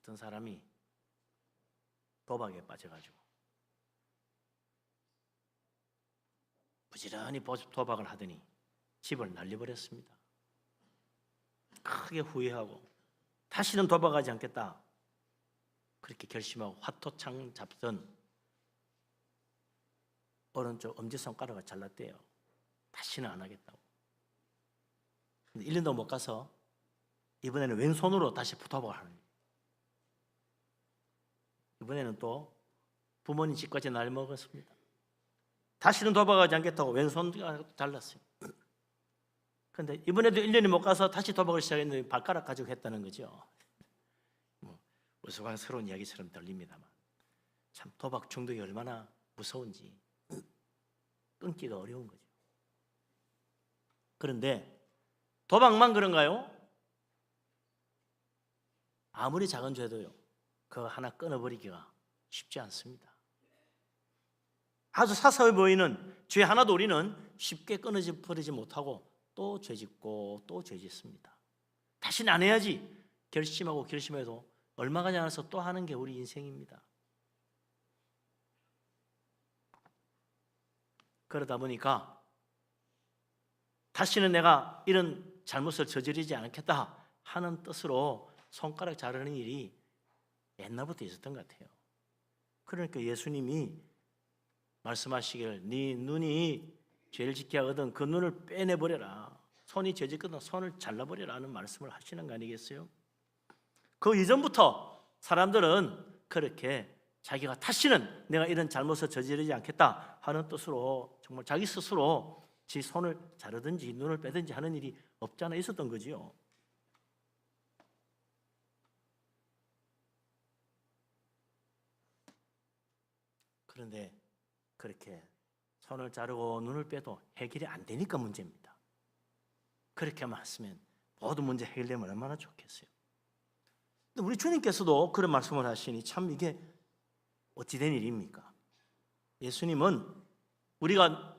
어떤 사람이 도박에 빠져가지고 부지런히 도박을 하더니 집을 날려버렸습니다. 크게 후회하고 다시는 도박하지 않겠다 그렇게 결심하고 화토창 잡던 오른쪽 엄지손가락을 잘랐대요. 다시는 안 하겠다고. 근데 1년도 못 가서 이번에는 왼손으로 다시 도박을 하는 거예요. 이번에는 또 부모님 집까지 날먹었습니다. 다시는 도박하지 않겠다고 왼손가락도 잘랐어요. 그런데 이번에도 1년이 못 가서 다시 도박을 시작했는데 발가락 가지고 했다는 거죠. 우스꽝스러운 이야기처럼 들립니다만 참 도박 중독이 얼마나 무서운지 끊기가 어려운 거죠. 그런데 도박만 그런가요? 아무리 작은 죄도요 그거 하나 끊어버리기가 쉽지 않습니다. 아주 사소해 보이는 죄 하나도 우리는 쉽게 끊어버리지 못하고 또 죄짓고 또 죄짓습니다. 다시는 안 해야지 결심하고 결심해도 얼마 가지 않아서 또 하는 게 우리 인생입니다. 그러다 보니까 다시는 내가 이런 잘못을 저지르지 않겠다 하는 뜻으로 손가락 자르는 일이 옛날부터 있었던 것 같아요. 그러니까 예수님이 말씀하시길 네 눈이 죄를 짓게 하거든 그 눈을 빼내버려라. 손이 죄 짓거든 손을 잘라버려라 하는 말씀을 하시는 거 아니겠어요? 그 이전부터 사람들은 그렇게 자기가 다시는 내가 이런 잘못을 저지르지 않겠다 하는 뜻으로 정말 자기 스스로 지 손을 자르든지 눈을 빼든지 하는 일이 없지 않아 있었던 거지요. 그런데 그렇게 손을 자르고 눈을 빼도 해결이 안 되니까 문제입니다. 그렇게만 했으면 모든 문제 해결되면 얼마나 좋겠어요. 근데 우리 주님께서도 그런 말씀을 하시니 참 이게 어찌된 일입니까? 예수님은 우리가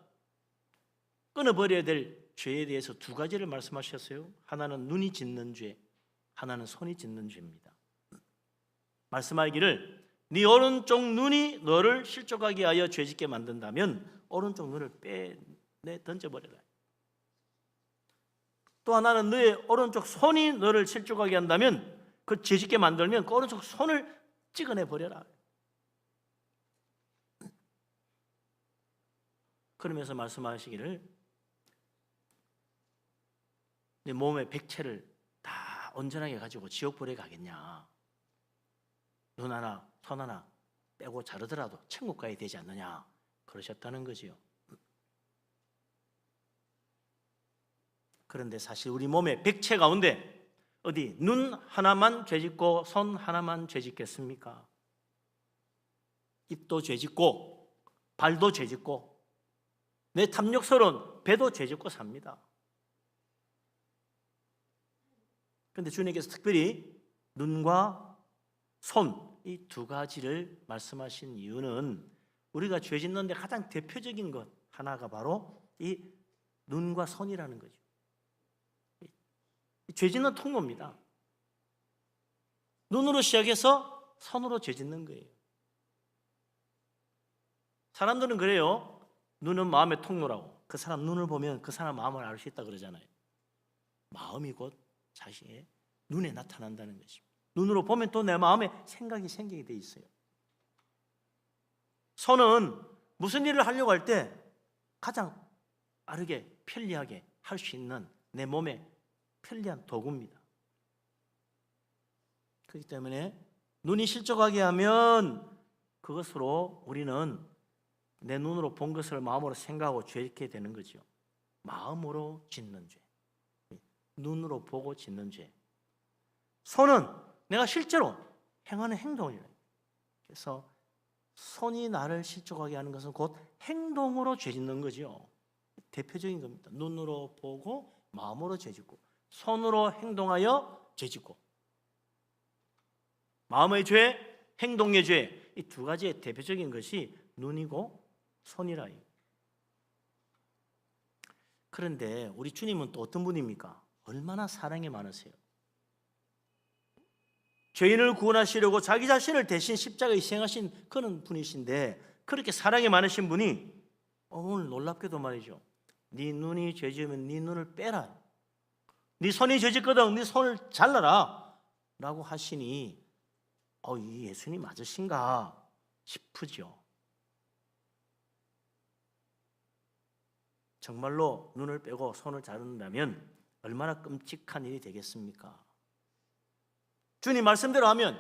끊어버려야 될 죄에 대해서 두 가지를 말씀하셨어요. 하나는 눈이 짓는 죄, 하나는 손이 짓는 죄입니다. 말씀하기를 네 오른쪽 눈이 너를 실족하게 하여 죄짓게 만든다면 오른쪽 눈을 빼내 던져버려라. 또 하나는 너의 오른쪽 손이 너를 실족하게 한다면 그 죄짓게 만들면 그 오른쪽 손을 찍어내 버려라. 그러면서 말씀하시기를 내 몸의 백체를 다 온전하게 가지고 지옥불에 가겠냐. 눈 하나 손 하나 빼고 자르더라도 천국 가야 되지 않느냐 그러셨다는 거지요. 그런데 사실 우리 몸의 백체 가운데 어디 눈 하나만 죄짓고 손 하나만 죄짓겠습니까? 입도 죄짓고 발도 죄짓고 내 탐욕스러운 배도 죄짓고 삽니다. 그런데 주님께서 특별히 눈과 손 이 두 가지를 말씀하신 이유는 우리가 죄 짓는데 가장 대표적인 것 하나가 바로 이 눈과 손이라는 거죠. 죄 짓는 통로입니다. 눈으로 시작해서 손으로 죄 짓는 거예요. 사람들은 그래요. 눈은 마음의 통로라고. 그 사람 눈을 보면 그 사람 마음을 알 수 있다 그러잖아요. 마음이 곧 자신의 눈에 나타난다는 것입니다. 눈으로 보면 또 내 마음에 생각이 생기게 돼 있어요. 손은 무슨 일을 하려고 할 때 가장 빠르게 편리하게 할 수 있는 내 몸에 편리한 도구입니다. 그렇기 때문에 눈이 실족하게 하면 그것으로 우리는 내 눈으로 본 것을 마음으로 생각하고 죄짓게 되는 거죠. 마음으로 짓는 죄, 눈으로 보고 짓는 죄. 손은 내가 실제로 행하는 행동이에요. 그래서 손이 나를 실족하게 하는 것은 곧 행동으로 죄짓는 거죠. 대표적인 겁니다. 눈으로 보고 마음으로 죄짓고 손으로 행동하여 죄짓고 마음의 죄, 행동의 죄 이 두 가지의 대표적인 것이 눈이고 손이라. 그런데 우리 주님은 또 어떤 분입니까? 얼마나 사랑이 많으세요. 죄인을 구원하시려고 자기 자신을 대신 십자가에 희생하신 그런 분이신데, 그렇게 사랑이 많으신 분이 오늘 놀랍게도 말이죠, 네 눈이 죄 지으면 네 눈을 빼라, 네 손이 죄 짓거든 네 손을 잘라라 라고 하시니 이 예수님 맞으신가 싶으죠. 정말로 눈을 빼고 손을 자른다면 얼마나 끔찍한 일이 되겠습니까? 주님 말씀대로 하면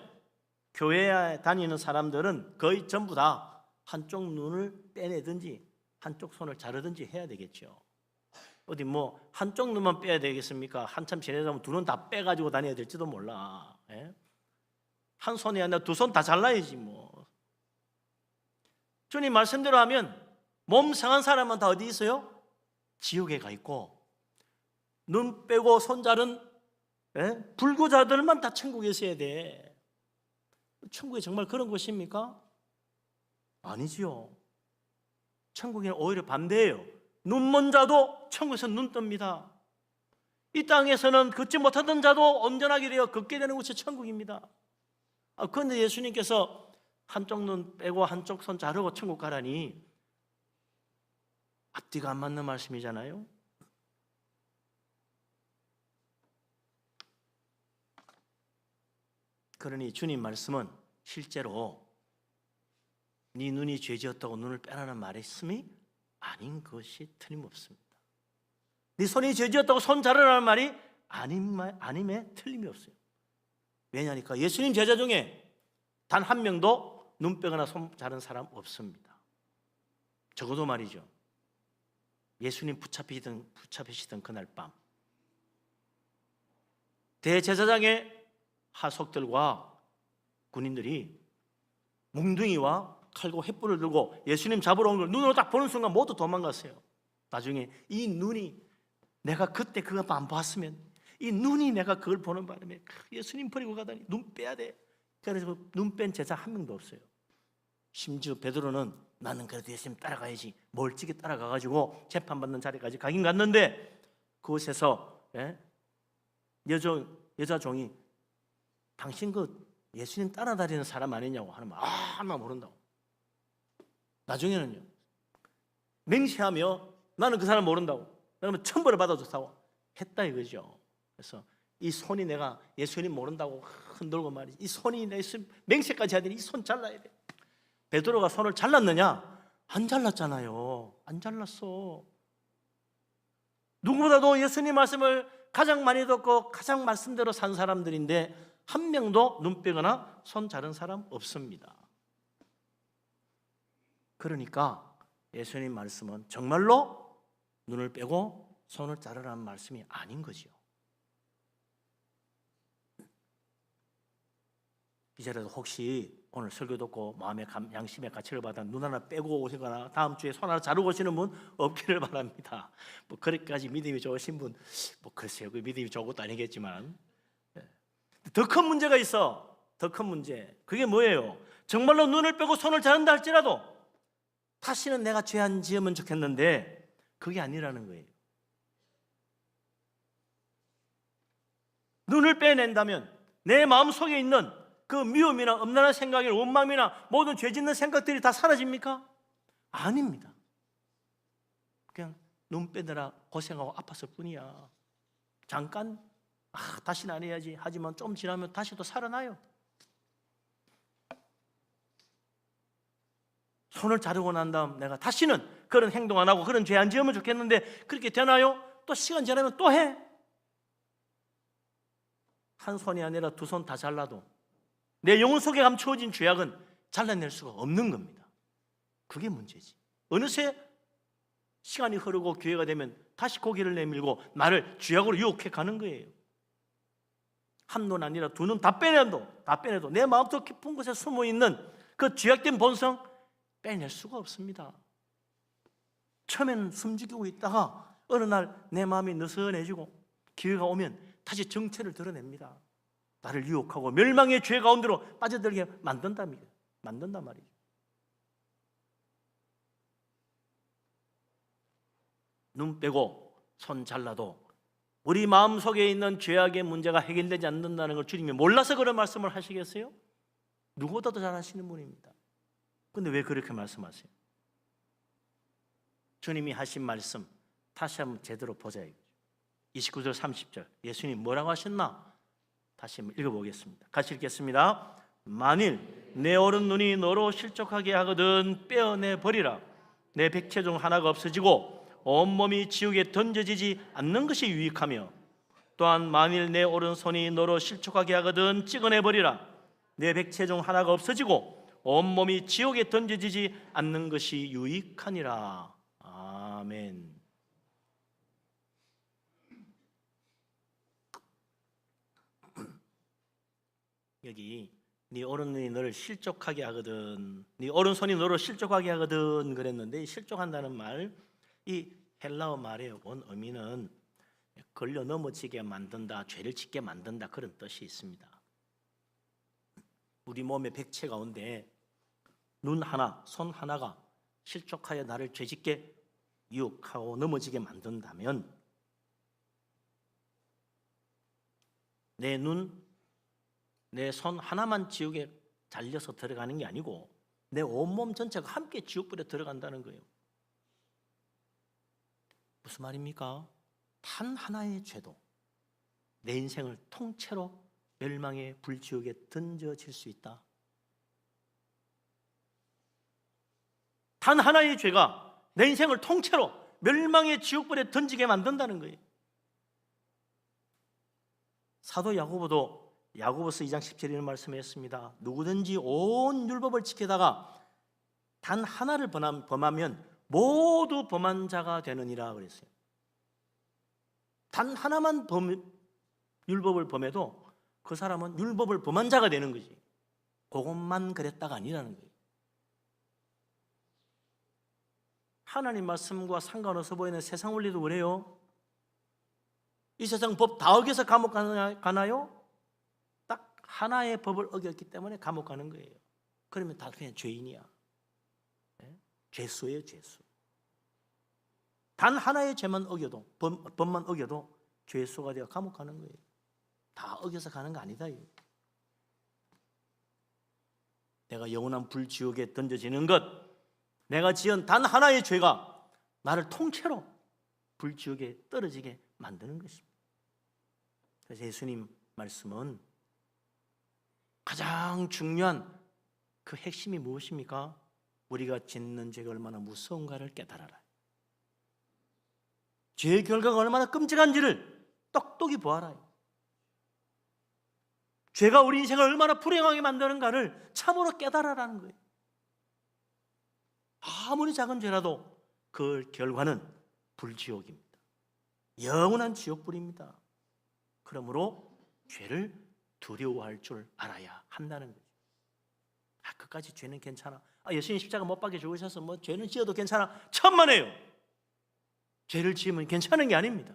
교회에 다니는 사람들은 거의 전부 다 한쪽 눈을 빼내든지 한쪽 손을 자르든지 해야 되겠죠. 어디 한쪽 눈만 빼야 되겠습니까? 한참 지내다 두 눈 다 빼가지고 다녀야 될지도 몰라. 예? 한 손이 아니라 두 손 다 잘라야지 주님 말씀대로 하면 몸 상한 사람은 다 어디 있어요? 지옥에 가 있고, 눈 빼고 손 자른 불구자들만 다 천국에 있어야 돼. 천국이 정말 그런 곳입니까? 아니지요. 천국에는 오히려 반대예요. 눈먼 자도 천국에서 눈 뜹니다. 이 땅에서는 걷지 못하던 자도 온전하게 되어 걷게 되는 곳이 천국입니다. 그런데 예수님께서 한쪽 눈 빼고 한쪽 손 자르고 천국 가라니 앞뒤가 안 맞는 말씀이잖아요. 그러니 주님 말씀은 실제로 네 눈이 죄지었다고 눈을 빼라는 말씀이 아닌 것이 틀림없습니다. 네 손이 죄지었다고 손 자르라는 말이 아님에 틀림이 없어요. 왜냐니까 예수님 제자 중에 단 한 명도 눈 빼거나 손 자른 사람 없습니다. 적어도 말이죠, 예수님 붙잡히시던 그날 밤 대제사장의 하속들과 군인들이 몽둥이와 칼과 횃불을 들고 예수님 잡으러 온 걸 눈으로 딱 보는 순간 모두 도망갔어요. 나중에 이 눈이 내가 그때 그거 안 봤으면, 이 눈이 내가 그걸 보는 바람에 예수님 버리고 가다니 눈 빼야 돼. 그래서 눈 뺀 제자 한 명도 없어요. 심지어 베드로는 나는 그래도 예수님 따라가야지 멀찍이 따라가가지고 재판받는 자리까지 가긴 갔는데, 그곳에서 여자 종이 당신 예수님 따라다니는 사람 아니냐고 하는 말 아무나 모른다고. 나중에는요 맹세하며 나는 그 사람 모른다고, 그러면 천벌을 받아줬다고 했다 이거죠. 그래서 이 손이 내가 예수님 모른다고 흔들고 말이지, 이 손이 내 맹세까지 해야 되니 이 손 잘라야 돼. 베드로가 손을 잘랐느냐? 안 잘랐잖아요. 안 잘랐어. 누구보다도 예수님 말씀을 가장 많이 듣고 가장 말씀대로 산 사람들인데 한 명도 눈 빼거나 손 자른 사람 없습니다. 그러니까 예수님 말씀은 정말로 눈을 빼고 손을 자르라는 말씀이 아닌 거지요. 이 자리에서 혹시 오늘 설교 듣고 마음의 양심의 가치를 받아 눈 하나 빼고 오시거나 다음 주에 손 하나 자르고 오시는 분 없기를 바랍니다. 그렇게까지 믿음이 좋으신 분 글쎄요, 그 믿음이 좋은 것도 아니겠지만 더 큰 문제가 있어. 더 큰 문제. 그게 뭐예요? 정말로 눈을 빼고 손을 자른다 할지라도 다시는 내가 죄 안 지으면 좋겠는데 그게 아니라는 거예요. 눈을 빼낸다면 내 마음속에 있는 그 미움이나 음란한 생각이나 원망이나 모든 죄 짓는 생각들이 다 사라집니까? 아닙니다. 그냥 눈 빼느라 고생하고 아팠을 뿐이야. 잠깐 다시는 안 해야지 하지만 좀 지나면 다시 또 살아나요. 손을 자르고 난 다음 내가 다시는 그런 행동 안 하고 그런 죄 안 지으면 좋겠는데 그렇게 되나요? 또 시간 지나면 또 해. 한 손이 아니라 두 손 다 잘라도 내 영혼 속에 감추어진 죄악은 잘라낼 수가 없는 겁니다. 그게 문제지. 어느새 시간이 흐르고 기회가 되면 다시 고개를 내밀고 나를 죄악으로 유혹해 가는 거예요. 한 눈 아니라 두 눈 다 빼내도 내 마음속 깊은 곳에 숨어있는 그 죄악된 본성 빼낼 수가 없습니다. 처음에는 숨죽이고 있다가 어느 날 내 마음이 느슨해지고 기회가 오면 다시 정체를 드러냅니다. 나를 유혹하고 멸망의 죄 가운데로 빠져들게 만든단 말이죠. 눈 빼고 손 잘라도 우리 마음속에 있는 죄악의 문제가 해결되지 않는다는 걸 주님이 몰라서 그런 말씀을 하시겠어요? 누구보다도 잘 아시는 분입니다. 근데 왜 그렇게 말씀하세요? 주님이 하신 말씀 다시 한번 제대로 보자. 29절 30절 예수님 뭐라고 하셨나? 다시 한번 읽어보겠습니다. 같이 읽겠습니다. 만일 내 오른 눈이 너로 실족하게 하거든 빼어내 버리라. 내 백체 중 하나가 없어지고 온몸이 지옥에 던져지지 않는 것이 유익하며, 또한 만일 내 오른손이 너로 실족하게 하거든 찍어내 버리라. 내 백체 중 하나가 없어지고 온몸이 지옥에 던져지지 않는 것이 유익하니라. 아멘. 여기 네 오른눈이 너를 실족하게 하거든, 네 오른손이 너를 실족하게 하거든 그랬는데, 실족한다는 말, 이 헬라어 말의 원 의미는 걸려 넘어지게 만든다, 죄를 짓게 만든다, 그런 뜻이 있습니다. 우리 몸의 백체 가운데 눈 하나, 손 하나가 실족하여 나를 죄짓게 유혹하고 넘어지게 만든다면, 내 눈, 내 손 하나만 지옥에 잘려서 들어가는 게 아니고 내 온몸 전체가 함께 지옥불에 들어간다는 거예요. 무슨 말입니까? 단 하나의 죄도 내 인생을 통째로 멸망의 불지옥에 던져질 수 있다. 단 하나의 죄가 내 인생을 통째로 멸망의 지옥불에 던지게 만든다는 거예요. 사도 야고보도 야고보서 2장 17절에 이런 말씀했습니다. 누구든지 온 율법을 지키다가 단 하나를 범하면 모두 범한 자가 되느니라 그랬어요. 단 하나만 율법을 범해도 그 사람은 율법을 범한 자가 되는 거지. 그것만 그랬다가 아니라는 거예요. 하나님 말씀과 상관없어 보이는 세상 원리도 그래요. 이 세상 법 다 어겨서 감옥 가나요? 딱 하나의 법을 어겼기 때문에 감옥 가는 거예요. 그러면 다 그냥 죄인이야. 죄수예요, 죄수. 단 하나의 죄만 어겨도, 법만 어겨도 죄수가 되어 감옥 가는 거예요. 다 어겨서 가는 거 아니다. 내가 영원한 불지옥에 던져지는 것, 내가 지은 단 하나의 죄가 나를 통째로 불지옥에 떨어지게 만드는 것입니다. 그래서 예수님 말씀은 가장 중요한 그 핵심이 무엇입니까? 우리가 짓는 죄가 얼마나 무서운가를 깨달아라. 죄의 결과가 얼마나 끔찍한지를 똑똑히 보아라. 죄가 우리 인생을 얼마나 불행하게 만드는가를 참으로 깨달아라는 거예요. 아무리 작은 죄라도 그 결과는 불지옥입니다. 영원한 지옥불입니다. 그러므로 죄를 두려워할 줄 알아야 한다는 거죠. 그까지 죄는 괜찮아. 예수님 십자가 못 박혀 죽으셔서 뭐 죄는 지어도 괜찮아. 천만에요. 죄를 지으면 괜찮은 게 아닙니다.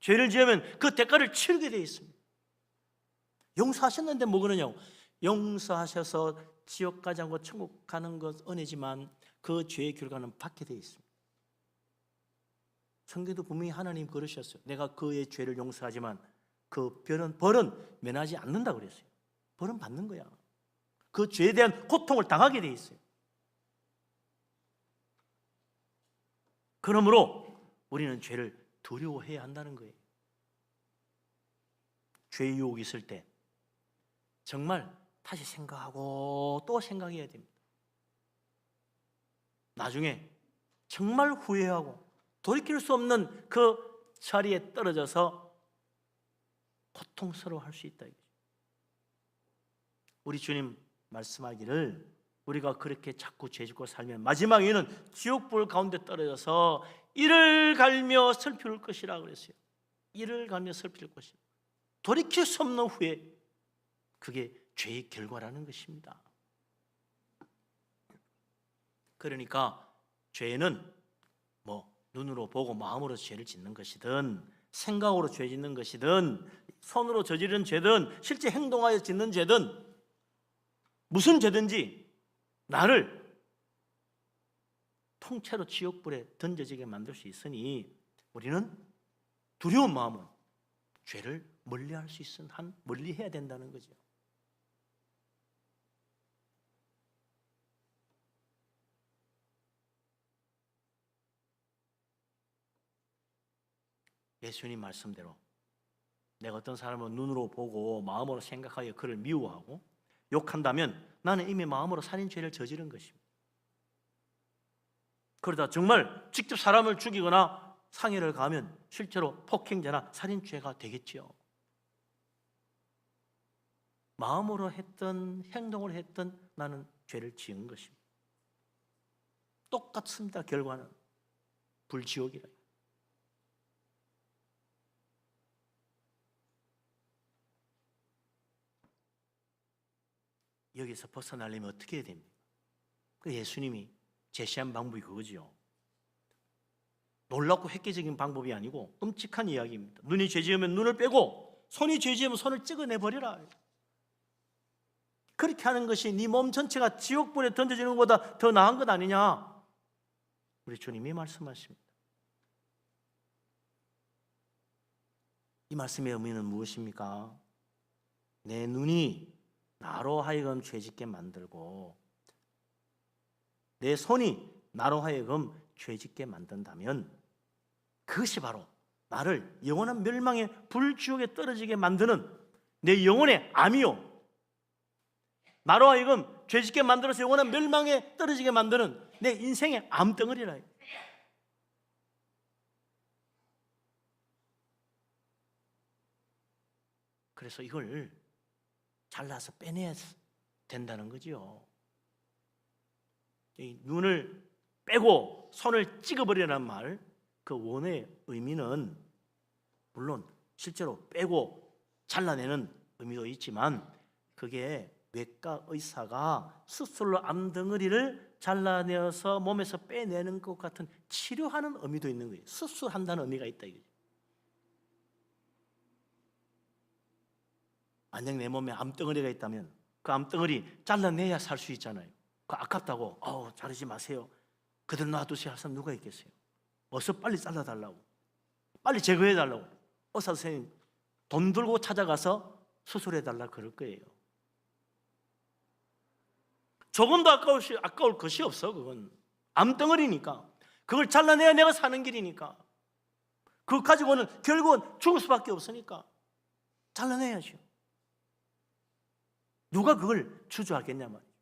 죄를 지으면 그 대가를 치르게 되어 있습니다. 용서하셨는데 뭐 그러냐고. 용서하셔서 지옥 가지 않고 천국 가는 것 은혜지만 그 죄의 결과는 받게 되어 있습니다. 성경도 분명히 하나님 그러셨어요. 내가 그의 죄를 용서하지만 그 벌은 면하지 않는다고 그랬어요. 벌은 받는 거야. 그 죄에 대한 고통을 당하게 되어 있어요. 그러므로 우리는 죄를 두려워해야 한다는 거예요. 죄의 유혹이 있을 때 정말 다시 생각하고 또 생각해야 됩니다. 나중에 정말 후회하고 돌이킬 수 없는 그 자리에 떨어져서 고통스러워할 수 있다. 우리 주님 말씀하기를 우리가 그렇게 자꾸 죄짓고 살면 마지막에는 지옥불 가운데 떨어져서 이를 갈며 슬플 것이라 그랬어요. 이를 갈며 슬플 것이라. 돌이킬 수 없는 후회, 그게 죄의 결과라는 것입니다. 그러니까 죄는 뭐 눈으로 보고 마음으로 죄를 짓는 것이든 생각으로 죄 짓는 것이든 손으로 저지른 죄든 실제 행동하여 짓는 죄든 무슨 죄든지 나를 통째로 지옥불에 던져지게 만들 수 있으니 우리는 두려운 마음은 죄를 멀리할 수 있는 한 멀리해야 된다는 거죠. 예수님 말씀대로 내가 어떤 사람을 눈으로 보고 마음으로 생각하여 그를 미워하고 욕한다면 나는 이미 마음으로 살인죄를 저지른 것입니다. 그러다 정말 직접 사람을 죽이거나 상해를 가하면 실제로 폭행죄나 살인죄가 되겠지요. 마음으로 했던 행동을 했던 나는 죄를 지은 것입니다. 똑같습니다. 결과는 불지옥이라. 여기서 벗어나려면 어떻게 해야 됩니까? 그 예수님이 제시한 방법이 그거죠. 놀랍고 획기적인 방법이 아니고 끔찍한 이야기입니다. 눈이 죄지으면 눈을 빼고 손이 죄지으면 손을 찍어내버리라. 그렇게 하는 것이 네 몸 전체가 지옥불에 던져지는 것보다 더 나은 것 아니냐? 우리 주님이 말씀하십니다. 이 말씀의 의미는 무엇입니까? 내 눈이 나로 하여금 죄짓게 만들고 내 손이 나로 하여금 죄짓게 만든다면 그것이 바로 나를 영원한 멸망의 불지옥에 떨어지게 만드는 내 영혼의 암이요, 나로 하여금 죄짓게 만들어서 영원한 멸망에 떨어지게 만드는 내 인생의 암덩어리라. 그래서 이걸 잘라서 빼내야 된다는 거죠. 이 눈을 빼고 손을 찍어버리라는 말, 그 원어의 의미는 물론 실제로 빼고 잘라내는 의미도 있지만 그게 외과 의사가 수술로 암덩어리를 잘라내어서 몸에서 빼내는 것 같은 치료하는 의미도 있는 거예요. 수술한다는 의미가 있다 이거죠. 만약 내 몸에 암덩어리가 있다면 그 암덩어리 잘라내야 살 수 있잖아요. 그 아깝다고 자르지 마세요, 그대로 놔두세요 할 사람 누가 있겠어요? 어서 빨리 잘라달라고, 빨리 제거해달라고 의사 선생님 돈 들고 찾아가서 수술해달라 그럴 거예요. 조금도 아까울 것이 없어. 그건 암덩어리니까, 그걸 잘라내야 내가 사는 길이니까, 그거 가지고는 결국은 죽을 수밖에 없으니까 잘라내야죠. 누가 그걸 주저하겠냐 말이에요.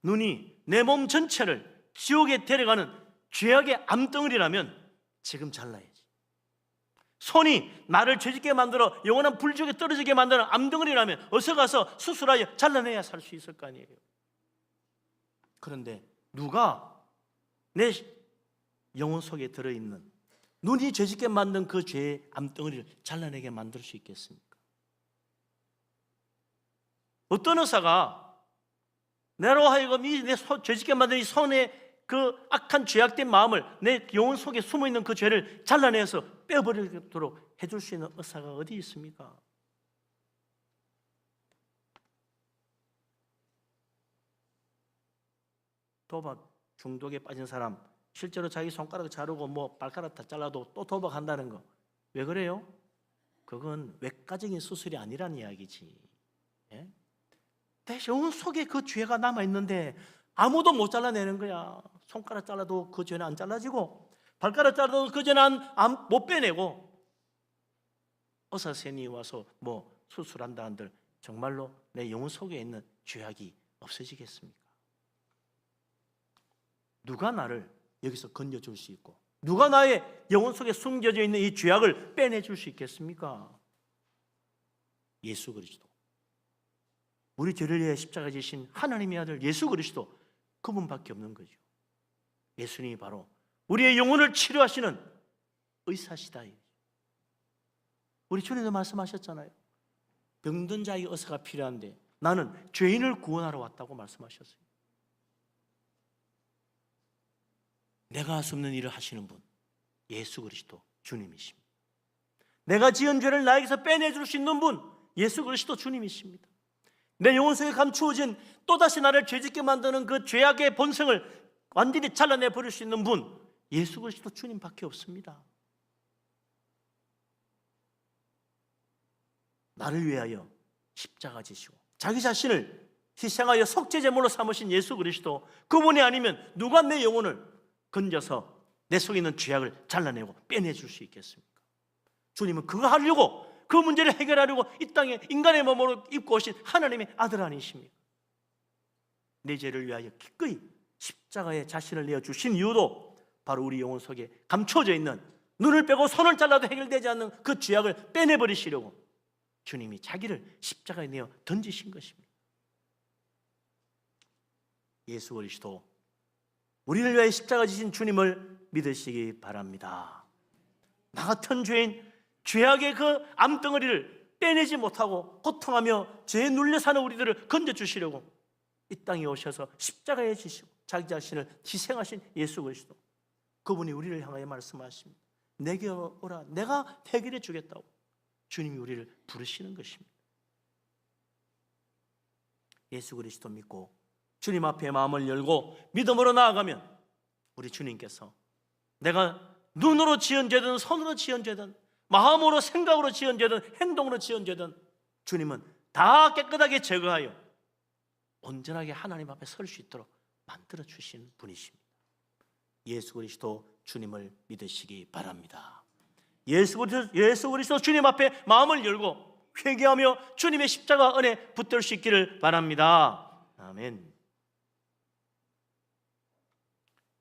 눈이 내 몸 전체를 지옥에 데려가는 죄악의 암덩어리라면 지금 잘라야지. 손이 나를 죄짓게 만들어 영원한 불지옥에 떨어지게 만드는 암덩어리라면 어서 가서 수술하여 잘라내야 살 수 있을 거 아니에요. 그런데 누가 내 영혼 속에 들어있는 눈이 죄짓게 만든 그 죄의 암덩어리를 잘라내게 만들 수 있겠습니까? 어떤 의사가 내로 하여금 이 내 죄짓게 만든 이 손의 그 악한 죄악된 마음을 내 영혼 속에 숨어있는 그 죄를 잘라내서 빼버리도록 해줄 수 있는 의사가 어디 있습니까? 도박 중독에 빠진 사람 실제로 자기 손가락 자르고 뭐 발가락 다 잘라도 또 도박한다는 거 왜 그래요? 그건 외과적인 수술이 아니란 이야기지. 예? 내 영혼 속에 그 죄가 남아있는데 아무도 못 잘라내는 거야. 손가락 잘라도 그 죄는 안 잘라지고 발가락 잘라도 그 죄는 못 빼내고 의사 선생님이 와서 뭐 수술한다 한들 정말로 내 영혼 속에 있는 죄악이 없어지겠습니까? 누가 나를 여기서 건져줄 수 있고 누가 나의 영혼 속에 숨겨져 있는 이 죄악을 빼내줄 수 있겠습니까? 예수 그리스도, 우리 죄를 위해 십자가 지신 하나님의 아들 예수 그리스도, 그분밖에 없는 거죠. 예수님이 바로 우리의 영혼을 치료하시는 의사시다. 우리 주님도 말씀하셨잖아요. 병든 자에게 의사가 필요한데 나는 죄인을 구원하러 왔다고 말씀하셨어요. 내가 할 수 없는 일을 하시는 분, 예수 그리스도 주님이십니다. 내가 지은 죄를 나에게서 빼내줄 수 있는 분, 예수 그리스도 주님이십니다. 내 영혼 속에 감추어진 또다시 나를 죄짓게 만드는 그 죄악의 본성을 완전히 잘라내 버릴 수 있는 분, 예수 그리스도 주님밖에 없습니다. 나를 위하여 십자가 지시고 자기 자신을 희생하여 속죄제물로 삼으신 예수 그리스도, 그분이 아니면 누가 내 영혼을 건져서 내 속에 있는 죄악을 잘라내고 빼내줄 수 있겠습니까? 주님은 그거 하려고, 그 문제를 해결하려고 이 땅에 인간의 몸으로 입고 오신 하나님의 아들 아니십니까? 내 죄를 위하여 기꺼이 십자가에 자신을 내어주신 이유도 바로 우리 영혼 속에 감춰져 있는, 눈을 빼고 손을 잘라도 해결되지 않는 그 죄악을 빼내버리시려고 주님이 자기를 십자가에 내어 던지신 것입니다. 예수 그리스도, 우리를 위하여 십자가 지신 주님을 믿으시기 바랍니다. 나 같은 죄인, 죄악의 그 암덩어리를 빼내지 못하고 고통하며 죄에 눌려 사는 우리들을 건져주시려고 이 땅에 오셔서 십자가에 지시고 자기 자신을 희생하신 예수 그리스도, 그분이 우리를 향하여 말씀하십니다. 내게 오라, 내가 해결해 주겠다고 주님이 우리를 부르시는 것입니다. 예수 그리스도 믿고 주님 앞에 마음을 열고 믿음으로 나아가면 우리 주님께서 내가 눈으로 지은 죄든 손으로 지은 죄든 마음으로 생각으로 지은 죄든 행동으로 지은 죄든 주님은 다 깨끗하게 제거하여 온전하게 하나님 앞에 설 수 있도록 만들어 주신 분이십니다. 예수 그리스도 주님을 믿으시기 바랍니다. 예수 그리스도 주님 앞에 마음을 열고 회개하며 주님의 십자가 은혜 붙들 수 있기를 바랍니다. 아멘.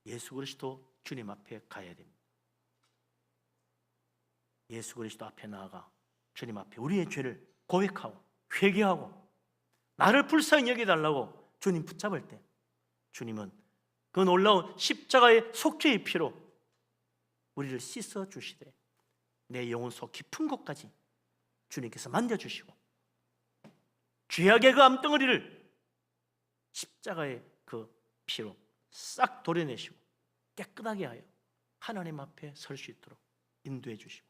예수 그리스도 주님 앞에 가야 됩니다. 예수 그리스도 앞에 나아가 주님 앞에 우리의 죄를 고백하고 회개하고 나를 불쌍히 여겨달라고 주님 붙잡을 때 주님은 그 놀라운 십자가의 속죄의 피로 우리를 씻어 주시되 내 영혼 속 깊은 곳까지 주님께서 만져주시고 죄악의 그 암덩어리를 십자가의 그 피로 싹 도려내시고 깨끗하게 하여 하나님 앞에 설 수 있도록 인도해 주시고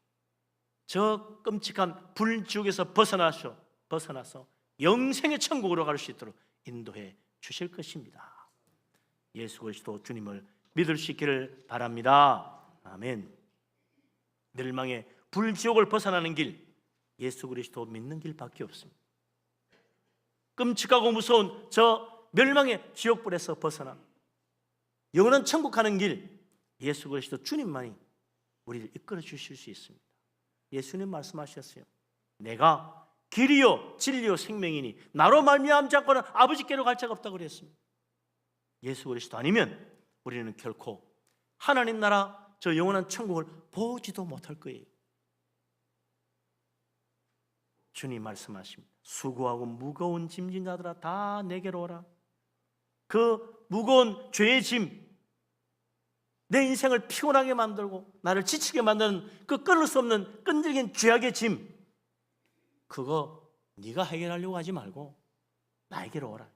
저 끔찍한 불지옥에서 벗어나서 영생의 천국으로 갈 수 있도록 인도해 주실 것입니다. 예수 그리스도 주님을 믿을 수 있기를 바랍니다. 아멘. 멸망의 불지옥을 벗어나는 길, 예수 그리스도 믿는 길밖에 없습니다. 끔찍하고 무서운 저 멸망의 지옥불에서 벗어나 영원한 천국 가는 길, 예수 그리스도 주님만이 우리를 이끌어 주실 수 있습니다. 예수님 말씀하셨어요. 내가 길이요 진리요 생명이니 나로 말미암지 않고는 아버지께로 갈 자가 없다고 그랬습니다. 예수 그리스도 아니면 우리는 결코 하나님 나라 저 영원한 천국을 보지도 못할 거예요. 주님 말씀하십니다. 수고하고 무거운 짐진 자들아 다 내게로 오라. 그 무거운 죄의 짐, 내 인생을 피곤하게 만들고 나를 지치게 만드는 그 끊을 수 없는 끈질긴 죄악의 짐, 그거 네가 해결하려고 하지 말고 나에게로 오라.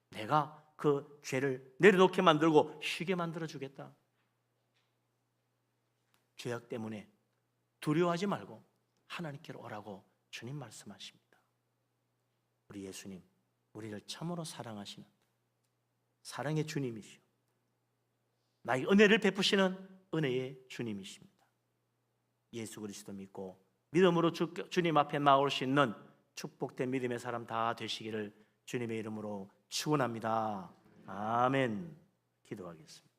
내가 그 죄를 내려놓게 만들고 쉬게 만들어 주겠다. 죄악 때문에 두려워하지 말고 하나님께로 오라고 주님 말씀하십니다. 우리 예수님, 우리를 참으로 사랑하시는 사랑의 주님이시오. 나의 은혜를 베푸시는 은혜의 주님이십니다. 예수 그리스도 믿고 믿음으로 주님 앞에 나올 수 있는 축복된 믿음의 사람 다 되시기를 주님의 이름으로 축원합니다. 아멘. 기도하겠습니다.